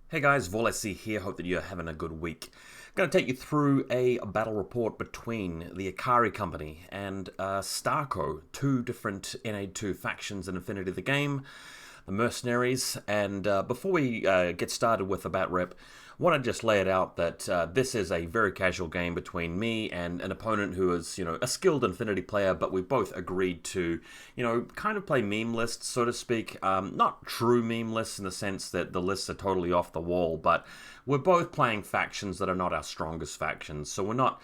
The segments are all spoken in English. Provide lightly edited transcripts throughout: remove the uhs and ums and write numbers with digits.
Hey guys, VaulSC here. Hope that you're having a good week. I'm going to take you through a battle report between the Akari Company and Starco, two different NA2 factions in Infinity the game, the Mercenaries. And before we get started with the batrep, I want to just lay it out that this is a very casual game between me and an opponent who is, a skilled Infinity player, but we both agreed to, kind of play meme lists, so to speak. Not true meme lists in the sense that the lists are totally off the wall, but we're both playing factions that are not our strongest factions. So we're not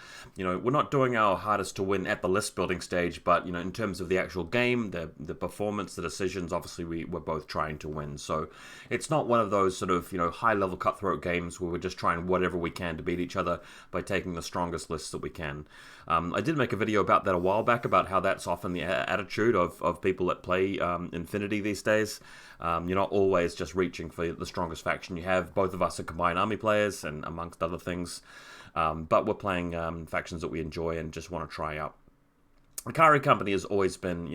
doing our hardest to win at the list building stage, but, in terms of the actual game, the performance, the decisions, obviously we're both trying to win. So it's not one of those sort of, high-level cutthroat games where we're just trying whatever we can to beat each other by taking the strongest lists that we can. I did make a video about that a while back, about how that's often the attitude of people that play Infinity these days. You're not always just reaching for the strongest faction you have. Both of us are combined army players, and amongst other things. But we're playing factions that we enjoy and just want to try out. Akari Company has always been,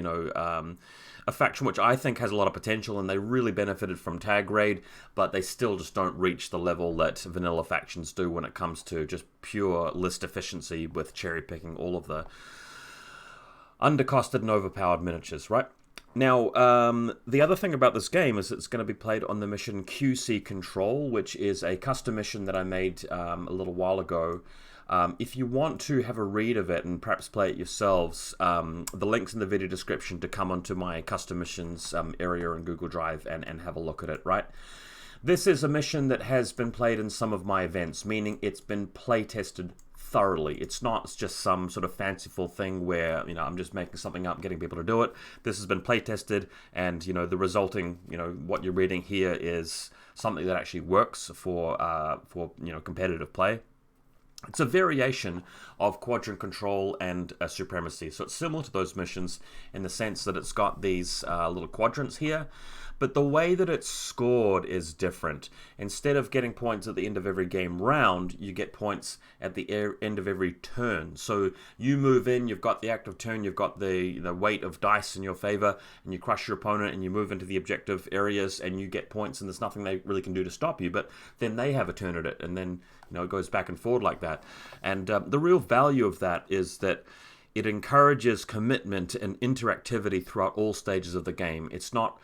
a faction which I think has a lot of potential, and they really benefited from tag raid, but they still just don't reach the level that vanilla factions do when it comes to just pure list efficiency with cherry picking all of the undercosted and overpowered miniatures, right? Now, the other thing about this game is it's going to be played on the mission QC Control, which is a custom mission that I made a little while ago. If you want to have a read of it and perhaps play it yourselves, the link's in the video description to come onto my custom missions area in Google Drive and have a look at it, right? This is a mission that has been played in some of my events, meaning it's been play tested thoroughly. It's not just some sort of fanciful thing where, I'm just making something up, getting people to do it. This has been play tested, and, the resulting, what you're reading here is something that actually works for competitive play. It's a variation of quadrant control and supremacy. So it's similar to those missions in the sense that it's got these little quadrants here, but the way that it's scored is different. Instead of getting points at the end of every game round, you get points at the end of every turn. So you move in, you've got the active turn, you've got the weight of dice in your favor, and you crush your opponent, and you move into the objective areas, and you get points, and there's nothing they really can do to stop you, but then they have a turn at it, and then it goes back and forward like that. And the real value of that is that it encourages commitment and interactivity throughout all stages of the game. It's not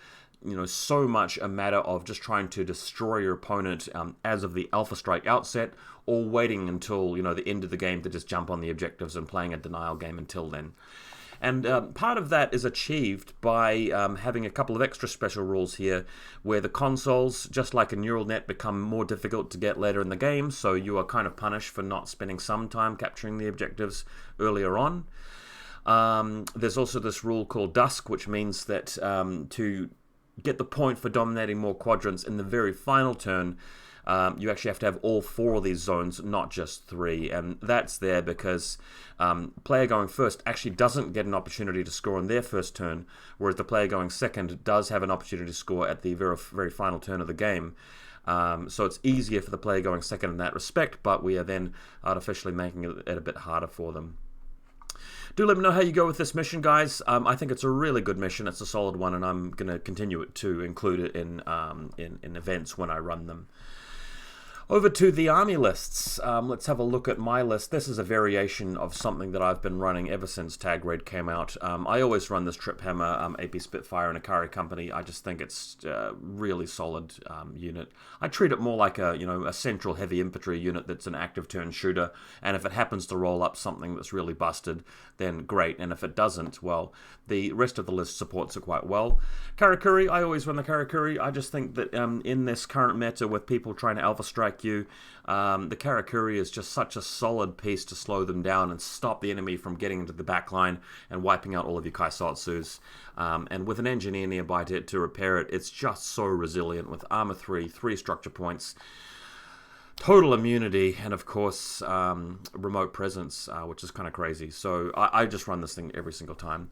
so much a matter of just trying to destroy your opponent as of the alpha strike outset, or waiting until the end of the game to just jump on the objectives and playing a denial game until then. And part of that is achieved by having a couple of extra special rules here, where the consoles, just like a neural net, become more difficult to get later in the game, so you are kind of punished for not spending some time capturing the objectives earlier on. There's also this rule called Dusk, which means that to get the point for dominating more quadrants in the very final turn, you actually have to have all 4 of these zones, not just 3. And that's there because player going first actually doesn't get an opportunity to score on their first turn, whereas the player going second does have an opportunity to score at the very, very final turn of the game. So it's easier for the player going second in that respect, but we are then artificially making it a bit harder for them. Do let me know how you go with this mission, guys. I think it's a really good mission. It's a solid one, and I'm going to continue it to include it in events when I run them. Over to the army lists. Let's have a look at my list. This is a variation of something that I've been running ever since Tag Raid came out. I always run this Trip Hammer, AP Spitfire, and Akari Company. I just think it's a really solid unit. I treat it more like a central heavy infantry unit that's an active turn shooter, and if it happens to roll up something that's really busted, then great, and if it doesn't, well, the rest of the list supports it quite well. Karakuri, I always run the Karakuri. I just think that in this current meta with people trying to alpha strike you, the Karakuri is just such a solid piece to slow them down and stop the enemy from getting into the back line and wiping out all of your Kaisatsus. And with an engineer nearby to repair it, it's just so resilient with armor 3 structure points, total immunity, and of course remote presence, which is kind of crazy. So I just run this thing every single time.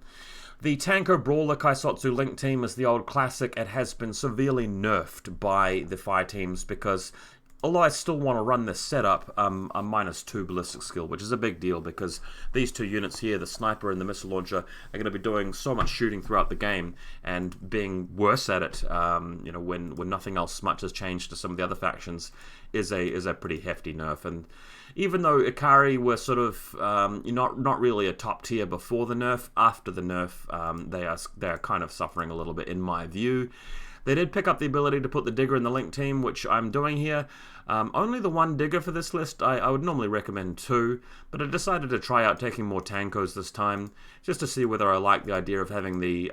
The Tanko Brawler Kaisotsu Link team is the old classic. It has been severely nerfed by the fire teams because although I still want to run this setup, I'm -2 ballistic skill, which is a big deal because these two units here, the sniper and the missile launcher, are going to be doing so much shooting throughout the game and being worse at it. When nothing else much has changed to some of the other factions, is a pretty hefty nerf. And even though Ikari were sort of not really a top tier before the nerf, after the nerf, they are kind of suffering a little bit in my view. They did pick up the ability to put the digger in the link team, which I'm doing here. Only the one digger for this list. I would normally recommend 2, but I decided to try out taking more tankos this time, just to see whether I like the idea of having the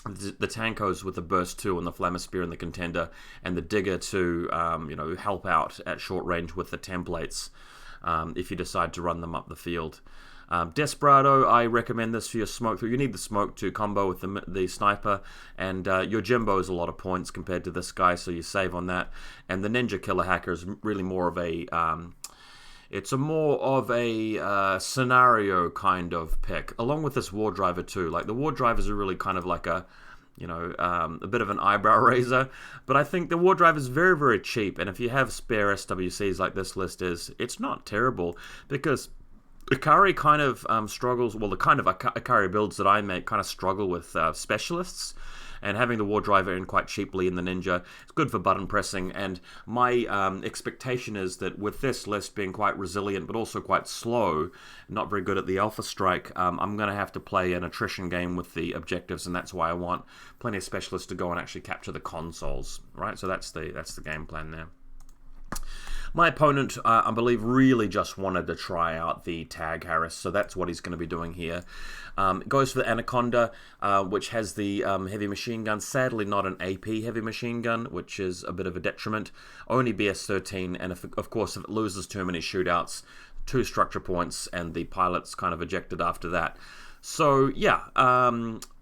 tankos with the burst 2 and the flammer spear and the contender, and the digger to help out at short range with the templates if you decide to run them up the field. Desperado, I recommend this for your smoke through. You need the smoke to combo with the sniper, and your Jimbo is a lot of points compared to this guy, so you save on that. And the Ninja Killer Hacker is really more of a scenario kind of pick, along with this War Driver too. Like the War Drivers are really kind of like a bit of an eyebrow raiser, but I think the War Driver is very, very cheap, and if you have spare SWCs like this list is, it's not terrible, because Ikari kind of struggles, well, the kind of Ikari builds that I make kind of struggle with specialists, and having the War Driver in quite cheaply in the Ninja is good for button pressing, and my expectation is that with this list being quite resilient but also quite slow, not very good at the Alpha Strike, I'm going to have to play an attrition game with the objectives, and that's why I want plenty of specialists to go and actually capture the consoles, right? So that's the game plan there. My opponent, I believe, really just wanted to try out the Tag Harris, so that's what he's going to be doing here. Goes for the Anaconda, which has the heavy machine gun. Sadly, not an AP heavy machine gun, which is a bit of a detriment. Only BS-13, and of course, if it loses too many shootouts, 2 structure points, and the pilot's kind of ejected after that. So, yeah,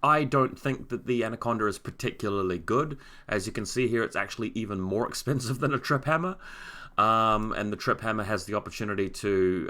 I don't think that the Anaconda is particularly good. As you can see here, it's actually even more expensive than a Trip Hammer. And the Trip Hammer has the opportunity to,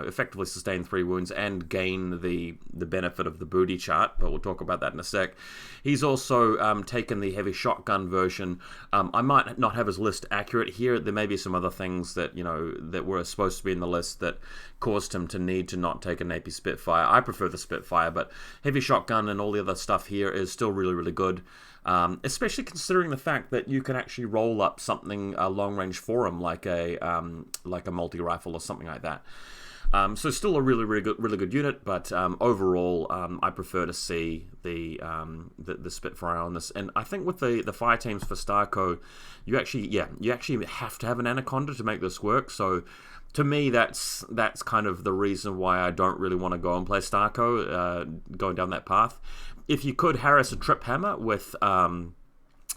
effectively sustain 3 wounds and gain the benefit of the booty chart, but we'll talk about that in a sec. He's also taken the heavy shotgun version. I might not have his list accurate here. There may be some other things that, that were supposed to be in the list that caused him to need to not take an AP Spitfire. I prefer the Spitfire, but heavy shotgun and all the other stuff here is still really, really good. Especially considering the fact that you can actually roll up something long range for him, like a multi-rifle or something like that. So still a really good unit, but overall I prefer to see the Spitfire on this. And I think with the fire teams for Starco, you actually have to have an Anaconda to make this work. So to me, that's kind of the reason why I don't really want to go and play Starco, going down that path. If you could Harris a Trip Hammer with a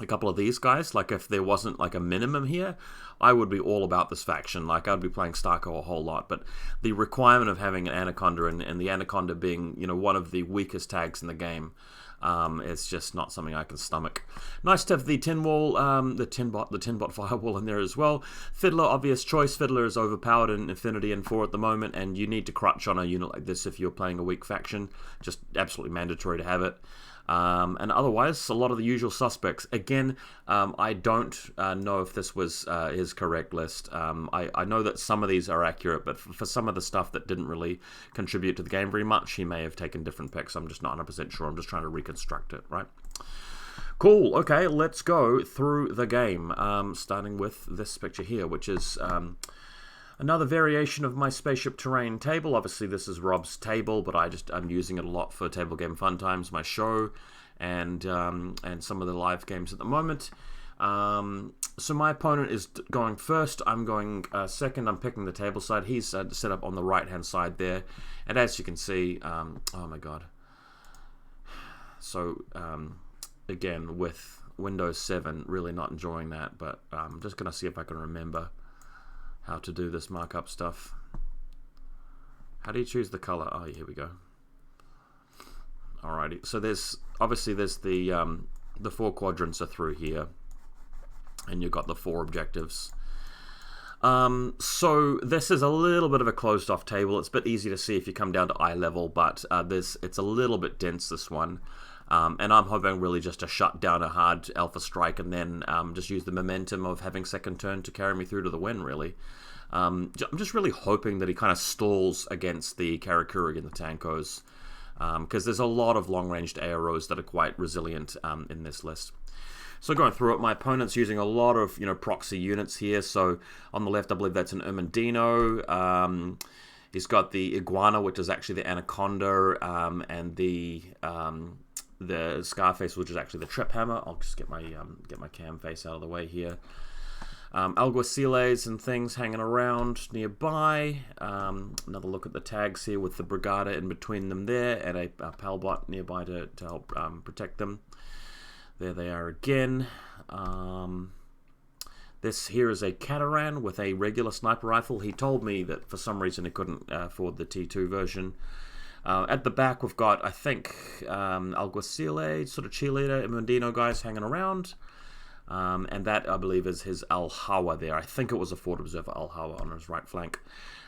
couple of these guys, like if there wasn't like a minimum here, I would be all about this faction. Like I'd be playing Starco a whole lot, but the requirement of having an Anaconda and the Anaconda being, one of the weakest tags in the game, it's just not something I can stomach. Nice to have the tin wall, the tinbot firewall in there as well. Fiddler, obvious choice. Fiddler is overpowered in Infinity and 4 at the moment, and you need to crutch on a unit like this if you're playing a weak faction. Just absolutely mandatory to have it. And otherwise, a lot of the usual suspects. Again, I don't know if this was his correct list. I know that some of these are accurate, but for some of the stuff that didn't really contribute to the game very much, he may have taken different picks. I'm just not 100% sure. I'm just trying to reconstruct it, right? Cool. Okay, let's go through the game, starting with this picture here, which is another variation of my spaceship terrain table. Obviously, this is Rob's table, but I'm using it a lot for Table Game Fun Times, my show, and some of the live games at the moment. So my opponent is going first. I'm going second. I'm picking the table side. He's set up on the right-hand side there, and as you can see, oh my god. So again, with Windows 7, really not enjoying that, but I'm just going to see if I can remember how to do this markup stuff. How do you choose the color? Oh, here we go. Alrighty. So there's the 4 quadrants are through here, and you've got the 4 objectives. So this is a little bit of a closed off table. It's a bit easy to see if you come down to eye level, but it's a little bit dense, this one. And I'm hoping really just to shut down a hard alpha strike and then just use the momentum of having second turn to carry me through to the win, really. I'm just really hoping that he kind of stalls against the Karakuri and the Tankos, because there's a lot of long-ranged AROs that are quite resilient in this list. So going through it, my opponent's using a lot of proxy units here. So on the left, I believe that's an Irmandino. He's got the Iguana, which is actually the Anaconda, and the Scarface, which is actually the Trip Hammer. I'll just get my cam face out of the way here. Alguaciles and things hanging around nearby. Another look at the tags here with the Brigada in between them there, and a Palbot nearby to help protect them. There they are again. This here is a Cataran with a regular sniper rifle. He told me that for some reason he couldn't afford the T2 version. At the back we've got, I think, Alguacile, sort of cheerleader, Imundino guys hanging around. And that, I believe, is his Al-Hawa there. I think it was a Fort Observer Al-Hawa on his right flank.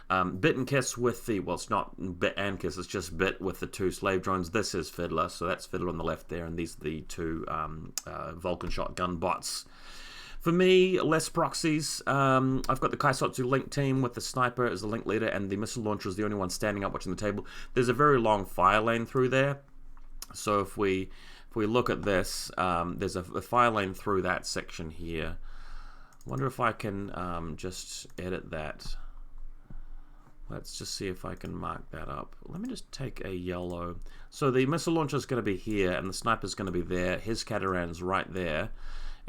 Bit and Kiss with the, well, it's not Bit and Kiss, it's just Bit with the two slave drones. This is Fiddler, so that's Fiddler on the left there, and these are the two Vulcan shotgun bots. For me, less proxies. I've got the Kaisotsu Link team with the sniper as the link leader, and the missile launcher is the only one standing up watching the table. There's a very long fire lane through there, so if we look at this, there's a fire lane through that section here. I wonder if I can just edit that. Let's just see if I can mark that up. Let me just take a yellow. So the missile launcher is going to be here, and the sniper is going to be there. His Cataran's right there.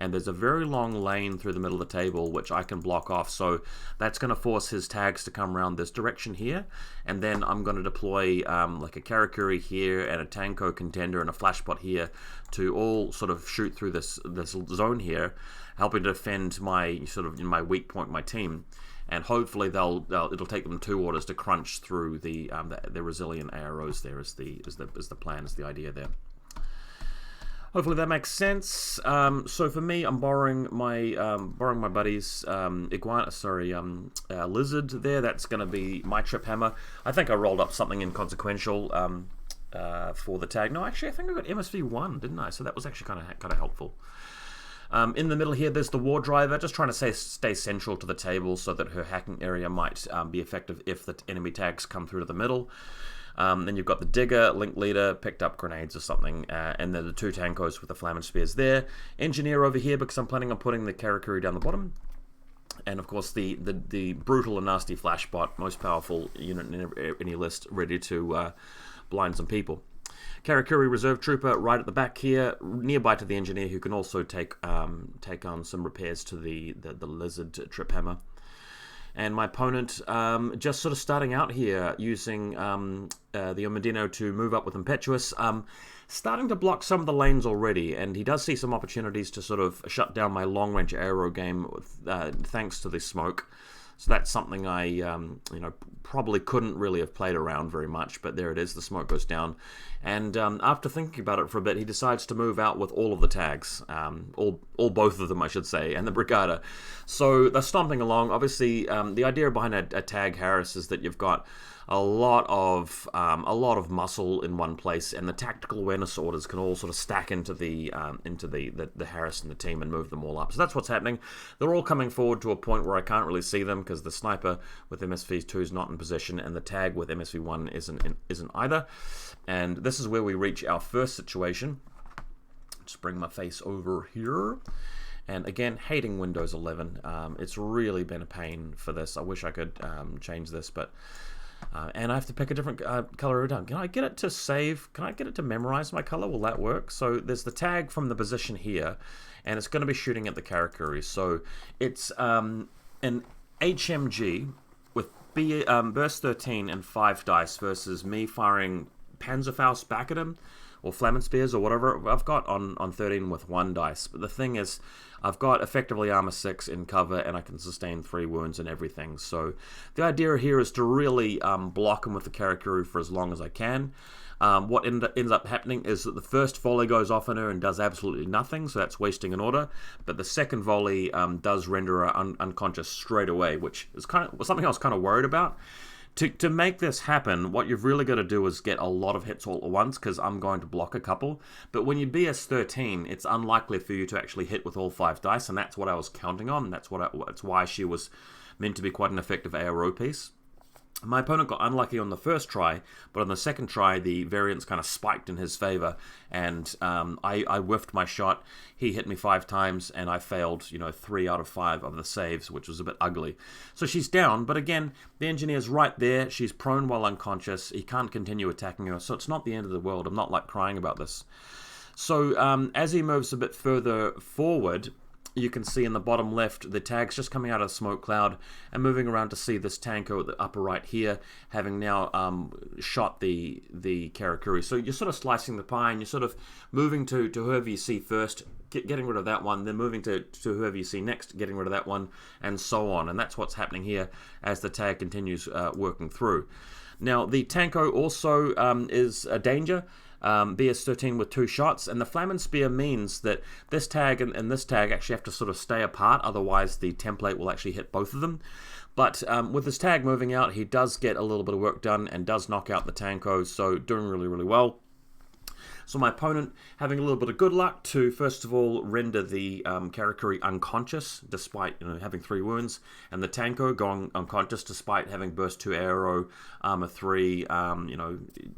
And there's a very long lane through the middle of the table, which I can block off. So that's going to force his tags to come around this direction here. And then I'm going to deploy like a Karakuri here, and a Tanko Contender, and a Flashbot here to all sort of shoot through this zone here, helping to defend my my weak point, my team. And hopefully it'll take them 2 orders to crunch through the resilient AROs. There is the plan, is the idea there. Hopefully that makes sense. So for me, I'm borrowing my buddy's Lizard there. That's going to be my Trip Hammer. I think I rolled up something inconsequential for the tag. No, actually, I think I got MSV1, didn't I? So that was actually kind of helpful. In the middle here, there's the War Driver, just trying to stay central to the table so that her hacking area might be effective if the enemy tags come through to the middle. Then you've got the Digger, Link Leader, picked up grenades or something, and then the 2 Tankos with the Flaming Spears there. Engineer over here, because I'm planning on putting the Karakuri down the bottom. And of course the brutal and nasty Flashbot, most powerful unit in any list, ready to blind some people. Karakuri Reserve Trooper right at the back here, nearby to the Engineer, who can also take on some repairs to the Lizard Trip Hammer. And my opponent just sort of starting out here using the Irmandino to move up with Impetuous, starting to block some of the lanes already, and he does see some opportunities to sort of shut down my long-range aero game thanks to this smoke. So that's something I probably couldn't really have played around very much, but there it is, the smoke goes down. And after thinking about it for a bit, he decides to move out with all of the tags, all both of them, I should say, and the Brigada. So they're stomping along. Obviously, the idea behind a tag Harris is that you've got a lot of muscle in one place, and the tactical awareness orders can all sort of stack into the Harris and the team and move them all up. So that's what's happening. They're all coming forward to a point where I can't really see them because the sniper with MSV2 is not in position, and the tag with MSV1 isn't either. And this is where we reach our first situation. Just bring my face over here. And again, hating Windows 11. It's really been a pain for this. I wish I could change this, but and I have to pick a different color every time. Can I get it to save? Can I get it to memorize my color? Will that work? So there's the tag from the position here, and it's going to be shooting at the Karakuri. So it's an HMG with burst 13 and 5 dice versus me firing Panzerfaust back at him, or Flaming Spears, or whatever I've got on 13 with 1 dice. But the thing is, I've got effectively armor 6 in cover, and I can sustain 3 wounds and everything. So the idea here is to really block him with the Karakuri for as long as I can. What ends up happening is that the first volley goes off on her and does absolutely nothing, so that's wasting an order. But the second volley does render her unconscious straight away, which is kind of something I was kind of worried about. To make this happen, what you've really got to do is get a lot of hits all at once, because I'm going to block a couple. But when you BS13, it's unlikely for you to actually hit with all 5 dice, and that's what I was counting on. That's why she was meant to be quite an effective ARO piece. My opponent got unlucky on the first try, but on the second try, the variance kind of spiked in his favor, and I whiffed my shot. He hit me 5 times, and I failed, 3 out of 5 of the saves, which was a bit ugly. So she's down, but again, the engineer's right there. She's prone while unconscious. He can't continue attacking her, so it's not the end of the world. I'm not crying about this. So as he moves a bit further forward, you can see in the bottom left, the tag's just coming out of the smoke cloud and moving around to see this tanko at the upper right here, having now shot the Karakuri. So you're sort of slicing the pie, and you're sort of moving to whoever you see first, getting rid of that one, then moving to whoever you see next, getting rid of that one, and so on. And that's what's happening here as the tag continues working through. Now, the tanko also is a danger. BS13 with 2 shots, and the Flamen Spear means that this tag and this tag actually have to sort of stay apart, otherwise the template will actually hit both of them. But with this tag moving out, he does get a little bit of work done and does knock out the tanko, so doing really, really well. So my opponent having a little bit of good luck to, first of all, render the Karakuri unconscious, despite having 3 wounds, and the tanko going unconscious despite having burst 2 arrow, armor 3,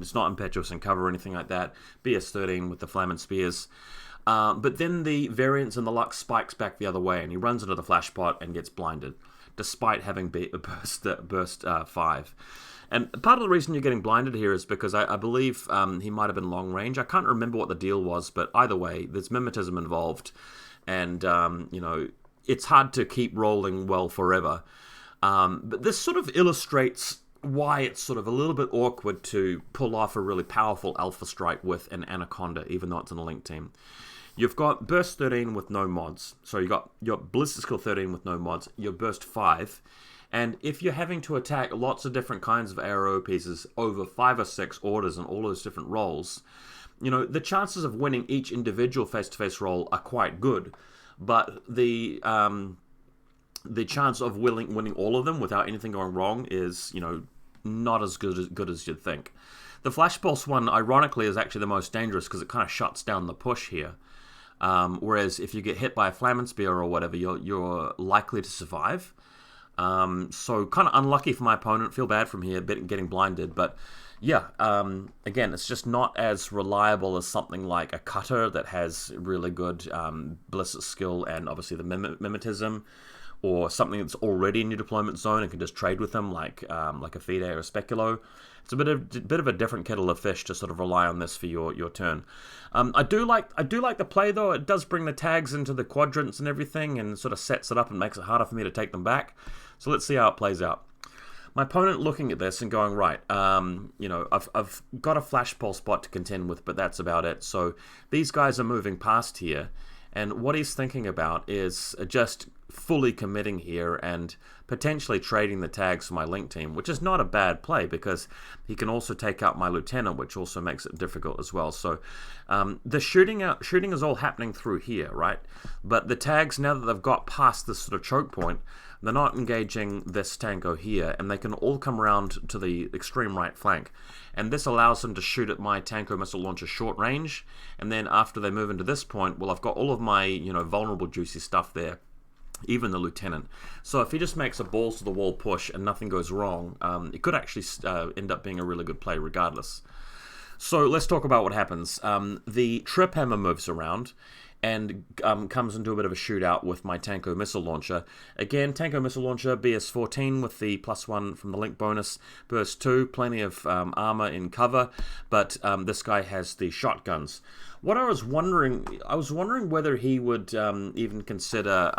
it's not impetuous in cover or anything like that, BS13 with the Flamen Spears. But then the variance and the luck spikes back the other way, and he runs into the flash pot and gets blinded, despite having burst 5. And part of the reason you're getting blinded here is because I believe he might have been long range. I can't remember what the deal was, but either way, there's mimetism involved. And, it's hard to keep rolling well forever. But this sort of illustrates why it's sort of a little bit awkward to pull off a really powerful Alpha Strike with an Anaconda, even though it's in a link team. You've got Burst 13 with no mods. So you've got your Ballistic Skill 13 with no mods, your Burst 5. And if you're having to attack lots of different kinds of arrow pieces over 5 or 6 orders and all those different rolls, the chances of winning each individual face-to-face roll are quite good. But the chance of winning all of them without anything going wrong is, not as good as you'd think. The Flash Pulse one, ironically, is actually the most dangerous because it kind of shuts down the push here. Whereas if you get hit by a Flamen Spear or whatever, you're likely to survive. So kind of unlucky for my opponent. Feel bad from here getting blinded, but yeah, again, it's just not as reliable as something like a cutter that has really good ballistic skill and obviously the mimetism, or something that's already in your deployment zone and can just trade with them, like a Fide or a Speculo. It's a bit of a different kettle of fish to sort of rely on this for your turn. I do like the play though. It does bring the tags into the quadrants and everything, and sort of sets it up and makes it harder for me to take them back. So let's see how it plays out. My opponent looking at this and going, right, I've got a Flash Pulse spot to contend with, but that's about it. So these guys are moving past here, and what he's thinking about is just fully committing here and potentially trading the tags for my link team, which is not a bad play because he can also take out my lieutenant, which also makes it difficult as well. So the shooting is all happening through here, right? But the tags, now that they've got past this sort of choke point, they're not engaging this tanko here, and they can all come around to the extreme right flank. And this allows them to shoot at my tanko missile launcher short range, and then after they move into this point, well, I've got all of my vulnerable juicy stuff there, even the lieutenant. So if he just makes a balls to the wall push and nothing goes wrong, it could actually end up being a really good play regardless. So let's talk about what happens. The Trip Hammer moves around and comes into a bit of a shootout with my Tanko Missile Launcher. Again, Tanko Missile Launcher, BS14 with the +1 from the Link bonus, Burst 2, plenty of armor in cover, but this guy has the shotguns. What I was wondering whether he would even consider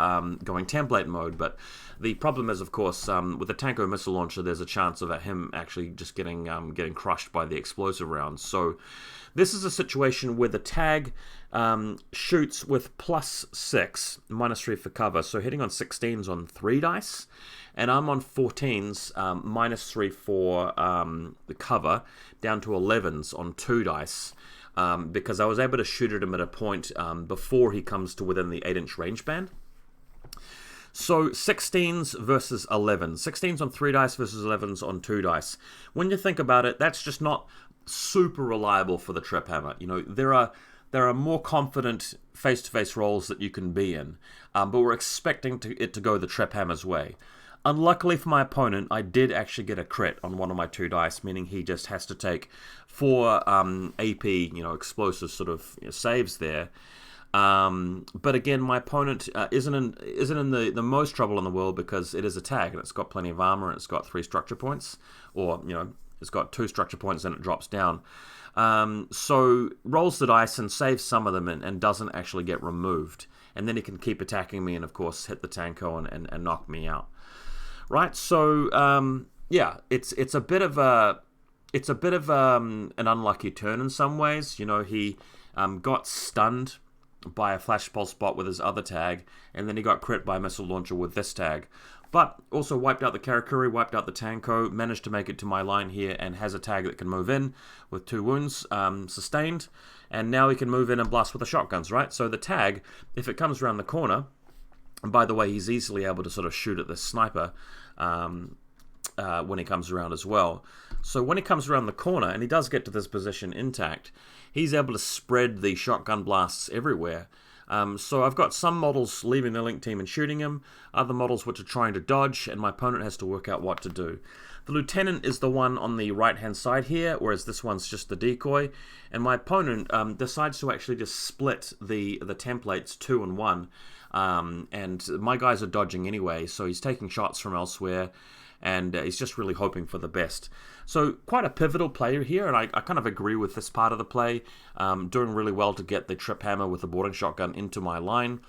going template mode, but the problem is, of course, with the Tanko Missile Launcher, there's a chance of him actually just getting crushed by the explosive rounds. So this is a situation where the tag shoots with +6, -3 for cover, so hitting on 16s on 3 dice, and I'm on 14s, -3 for the cover, down to 11s on 2 dice, because I was able to shoot at him at a point before he comes to within the 8-inch range band. So 16s versus 11s. 16s on 3 dice versus 11s on 2 dice. When you think about it, that's just not super reliable for the trip hammer. You know, there are more confident face-to-face rolls that you can be in, but we're expecting it to go the trip hammer's way. Unluckily for my opponent, I did actually get a crit on one of my 2 dice, meaning he just has to take 4 AP, explosive sort of saves there. But again, my opponent isn't in the most trouble in the world, because it is a tag and it's got plenty of armor and it's got 3 structure points, or it's got 2 structure points and it drops down. So rolls the dice and saves some of them and doesn't actually get removed, and then he can keep attacking me and of course hit the tanko and knock me out. Right, so yeah, it's a bit of an unlucky turn in some ways. He got stunned by a flash pulse bot with his other tag, and then he got crit by a missile launcher with this tag. But also wiped out the Karakuri, wiped out the Tanko, managed to make it to my line here, and has a tag that can move in with 2 wounds sustained. And now he can move in and blast with the shotguns, right? So the tag, if it comes around the corner, and by the way, he's easily able to sort of shoot at this sniper when he comes around as well. So when he comes around the corner, and he does get to this position intact, he's able to spread the shotgun blasts everywhere. So I've got some models leaving the link team and shooting him, other models which are trying to dodge, and my opponent has to work out what to do. The lieutenant is the one on the right hand side here, whereas this one's just the decoy, and my opponent decides to actually just split the templates 2 and 1, and my guys are dodging anyway, so he's taking shots from elsewhere, and he's just really hoping for the best. So quite a pivotal player here, and I kind of agree with this part of the play. Doing really well to get the trip hammer with the boarding shotgun into my line.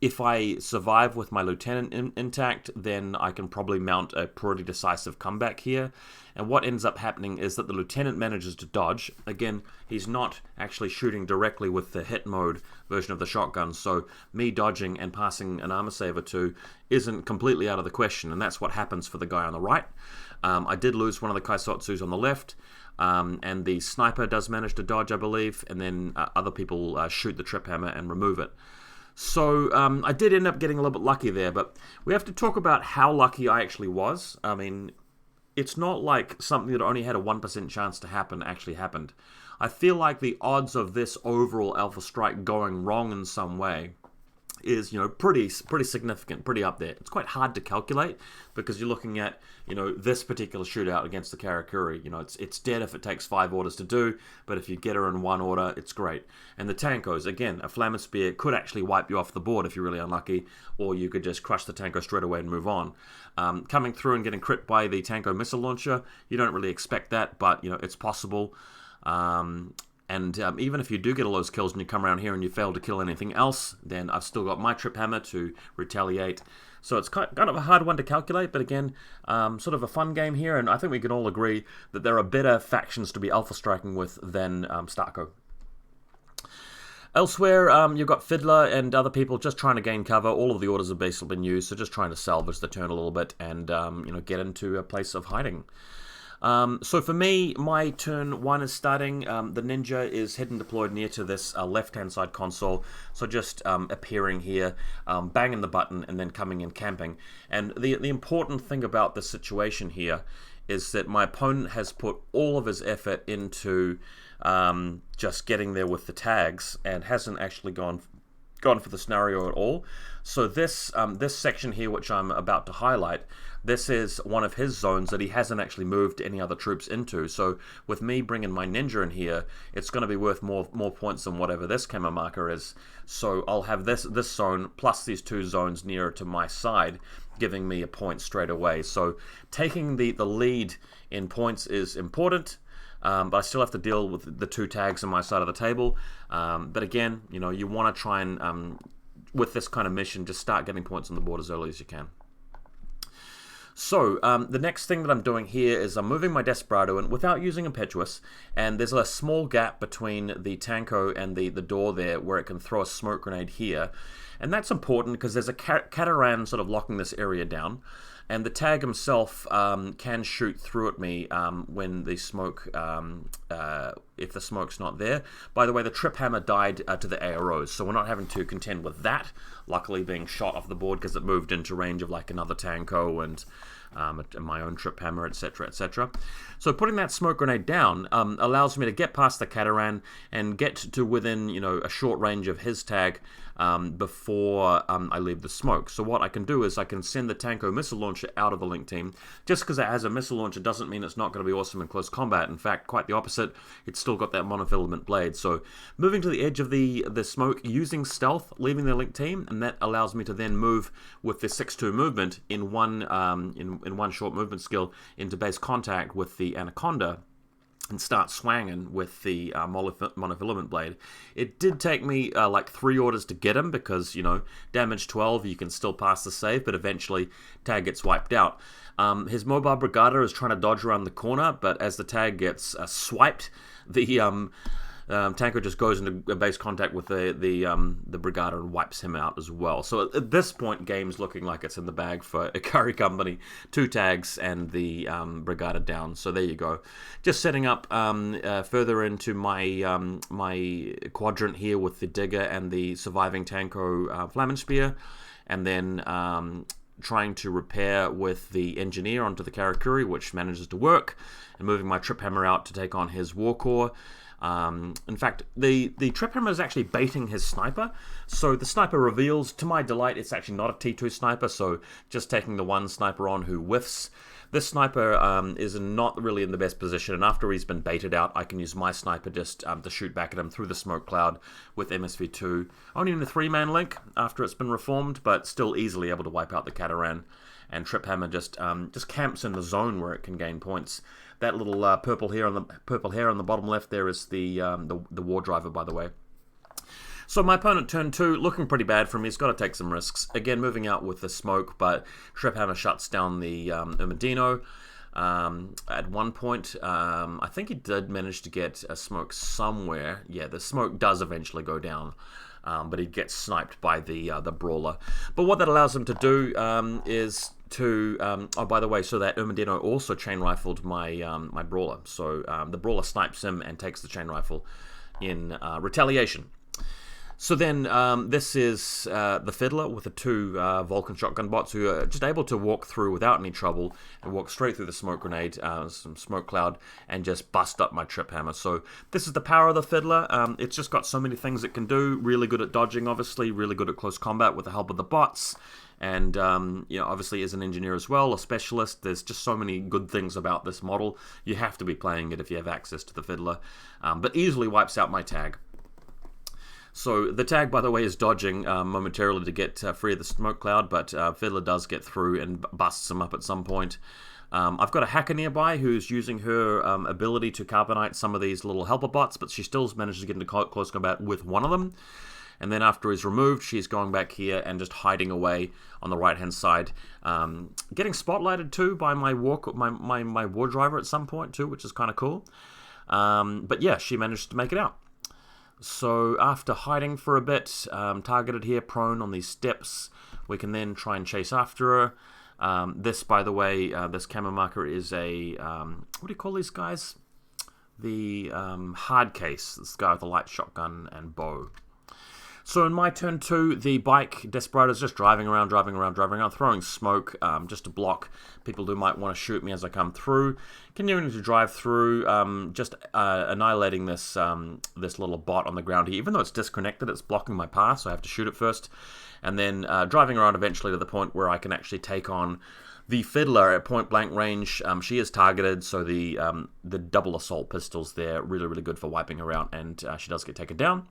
If I survive with my lieutenant intact, then I can probably mount a pretty decisive comeback here. And what ends up happening is that the lieutenant manages to dodge. Again, he's not actually shooting directly with the hit mode version of the shotgun, so me dodging and passing an armor save or 2 isn't completely out of the question, and that's what happens for the guy on the right. I did lose one of the Kaisotsus on the left, and the sniper does manage to dodge, I believe, and then other people shoot the trip hammer and remove it. So I did end up getting a little bit lucky there, but we have to talk about how lucky I actually was. I mean, it's not like something that only had a 1% chance to happen actually happened. I feel like the odds of this overall Alpha Strike going wrong in some way is, pretty significant, pretty up there. It's quite hard to calculate because you're looking at, this particular shootout against the Karakuri. It's dead if it takes 5 orders to do, but if you get her in 1 order, it's great. And the Tankos, again, a Flammer Spear could actually wipe you off the board if you're really unlucky, or you could just crush the Tanko straight away and move on. Coming through and getting crit by the Tanko missile launcher, you don't really expect that, but, it's possible. And even if you do get all those kills and you come around here and you fail to kill anything else, then I've still got my trip hammer to retaliate. So it's kind of a hard one to calculate, but again, sort of a fun game here, and I think we can all agree that there are better factions to be alpha striking with than Starko. Elsewhere, you've got Fiddler and other people just trying to gain cover. All of the orders have basically been used, so just trying to salvage the turn a little bit and get into a place of hiding. So for me, my turn 1 is starting. The ninja is hidden deployed near to this left-hand side console, so just appearing here, banging the button, and then coming in camping. And the important thing about this situation here is that my opponent has put all of his effort into just getting there with the tags and hasn't actually gone for the scenario at all. So this section here, which I'm about to highlight, this is one of his zones that he hasn't actually moved any other troops into. So with me bringing my ninja in here, it's going to be worth more points than whatever this camo marker is. So I'll have this zone plus these 2 zones nearer to my side, giving me a point straight away. So taking the lead in points is important. But I still have to deal with the 2 tags on my side of the table. But again, you want to try and, with this kind of mission, just start getting points on the board as early as you can. So, the next thing that I'm doing here is I'm moving my Desperado in without using Impetuous, and there's a small gap between the Tanko and the door there where it can throw a smoke grenade here. And that's important because there's a Cataran sort of locking this area down. And the tag himself can shoot through at me when the smoke, if the smoke's not there. By the way, the trip hammer died to the AROs, so we're not having to contend with that. Luckily being shot off the board because it moved into range of like another Tanko and my own trip hammer, etc., etc. So putting that smoke grenade down allows me to get past the Cataran and get to within, a short range of his tag before I leave the smoke. So what I can do is I can send the Tanko missile launcher out of the link team. Just because it has a missile launcher doesn't mean it's not going to be awesome in close combat. In fact, quite the opposite. It's still got that monofilament blade. So moving to the edge of the smoke, using stealth, leaving the link team, and that allows me to then move with the 6-2 movement in one in one short movement skill into base contact with the Anaconda and start swanging with the monofilament blade. It did take me like 3 orders to get him because, damage 12, you can still pass the save, but eventually tag gets wiped out. His mobile Brigada is trying to dodge around the corner, but as the tag gets swiped, the Tanko just goes into base contact with the Brigada and wipes him out as well. So at this point, game's looking like it's in the bag for Ikari Company. 2 tags and the Brigada down. So there you go. Just setting up further into my my quadrant here with the Digger and the surviving Tanko Flammen and then trying to repair with the Engineer onto the Karakuri, which manages to work, and moving my Trip Hammer out to take on his Warcore. In fact, the Trip Hammer is actually baiting his sniper, so the sniper reveals, to my delight, it's actually not a T2 sniper, so just taking the one sniper on who whiffs. This sniper is not really in the best position, and after he's been baited out, I can use my sniper just to shoot back at him through the smoke cloud with MSV2. Only in the 3-man link after it's been reformed, but still easily able to wipe out the Cataran. And Trip Hammer just camps in the zone where it can gain points. That little purple hair on the bottom left there is the war driver, by the way. So my opponent turn 2, looking pretty bad for him. He's got to take some risks. Again, moving out with the smoke, but Trip Hammer shuts down the Umedino. At one point, I think he did manage to get a smoke somewhere. Yeah, the smoke does eventually go down. But he gets sniped by the Brawler. But what that allows him to do is to... oh, by the way, so that Umedino also chain rifled my my Brawler. So the Brawler snipes him and takes the chain rifle in retaliation. So then this is the Fiddler with the 2 Vulcan shotgun bots who are just able to walk through without any trouble and walk straight through the smoke grenade, some smoke cloud, and just bust up my Trip Hammer. So this is the power of the Fiddler. It's just got so many things it can do. Really good at dodging, obviously. Really good at close combat with the help of the bots. And, obviously as an engineer as well, a specialist. There's just so many good things about this model. You have to be playing it if you have access to the Fiddler. But easily wipes out my tag. So the tag, by the way, is dodging momentarily to get free of the smoke cloud, but Fiddler does get through and busts him up at some point. I've got a hacker nearby who's using her ability to carbonite some of these little helper bots, but she still manages to get into close combat with one of them. And then after he's removed, she's going back here and just hiding away on the right-hand side. Getting spotlighted too by my war driver at some point too, which is kind of cool. But yeah, she managed to make it out. So after hiding for a bit, targeted here, prone on these steps, we can then try and chase after her. This, by the way, this camo marker is a, what do you call these guys? The hard case, this guy with a light shotgun and bow. So in my turn 2, the bike Desperado is just driving around, throwing smoke just to block people who might want to shoot me as I come through. Continuing to drive through, just annihilating this this little bot on the ground here. Even though it's disconnected, it's blocking my path, so I have to shoot it first. And then driving around eventually to the point where I can actually take on the Fiddler at point blank range. She is targeted, so the double assault pistols there, really, really good for wiping her out, and she does get taken down.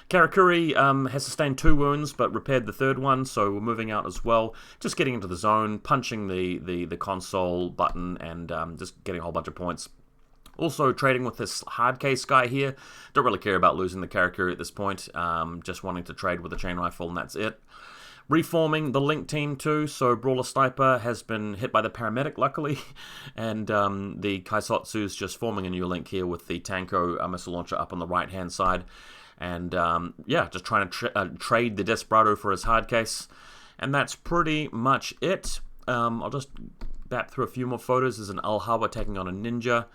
Karakuri has sustained 2 wounds, but repaired the 3rd one, so we're moving out as well. Just getting into the zone, punching the console button, and just getting a whole bunch of points. Also trading with this hard case guy here. Don't really care about losing the Karakuri at this point. Just wanting to trade with the chain rifle, and that's it. Reforming the Link team too, so Brawler Sniper has been hit by the Paramedic, luckily, and the Kaisotsu's just forming a new Link here with the Tanko missile launcher up on the right-hand side. And yeah, just trying to trade the Desperado for his hard case. And that's pretty much it. I'll just bat through a few more photos. There's an Alhawa taking on a Ninja,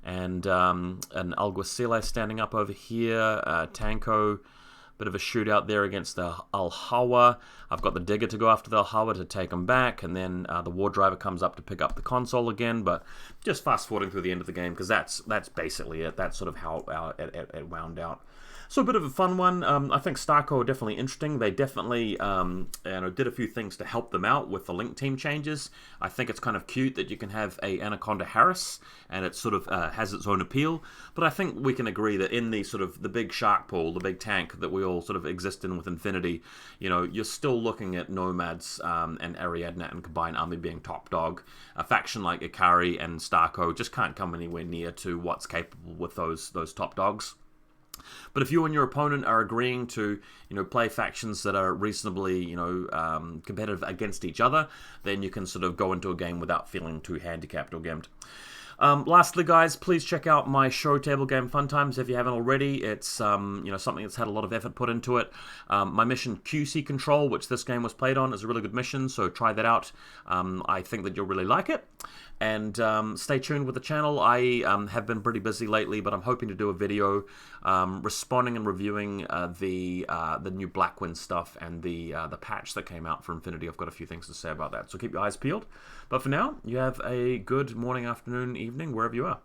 and an Alguacile standing up over here. Tanko, bit of a shootout there against the Alhawa. I've got the Digger to go after the Alhawa to take him back, and then the War Driver comes up to pick up the console again, but just fast-forwarding through the end of the game, because that's basically it. That's sort of how it wound out. So a bit of a fun one. I think Starco are definitely interesting. They definitely did a few things to help them out with the Link team changes. I think it's kind of cute that you can have a Anaconda Harris, and it sort of has its own appeal. But I think we can agree that in the sort of the big shark pool, the big tank that we all sort of exist in with Infinity, you know, you're still looking at Nomads and Ariadne and Combined Army being top dog. A faction like Ikari and Starco just can't come anywhere near to what's capable with those top dogs. But if you and your opponent are agreeing to, play factions that are reasonably, competitive against each other, then you can sort of go into a game without feeling too handicapped or gimped. Lastly, guys, please check out my show Table Game Fun Times if you haven't already. It's something that's had a lot of effort put into it. My mission QC Control, which this game was played on, is a really good mission, so try that out. I think that you'll really like it. And stay tuned with the channel. I have been pretty busy lately, but I'm hoping to do a video responding and reviewing the new Blackwind stuff and the patch that came out for Infinity. I've got a few things to say about that, so keep your eyes peeled. But for now, you have a good morning, afternoon, evening, wherever you are.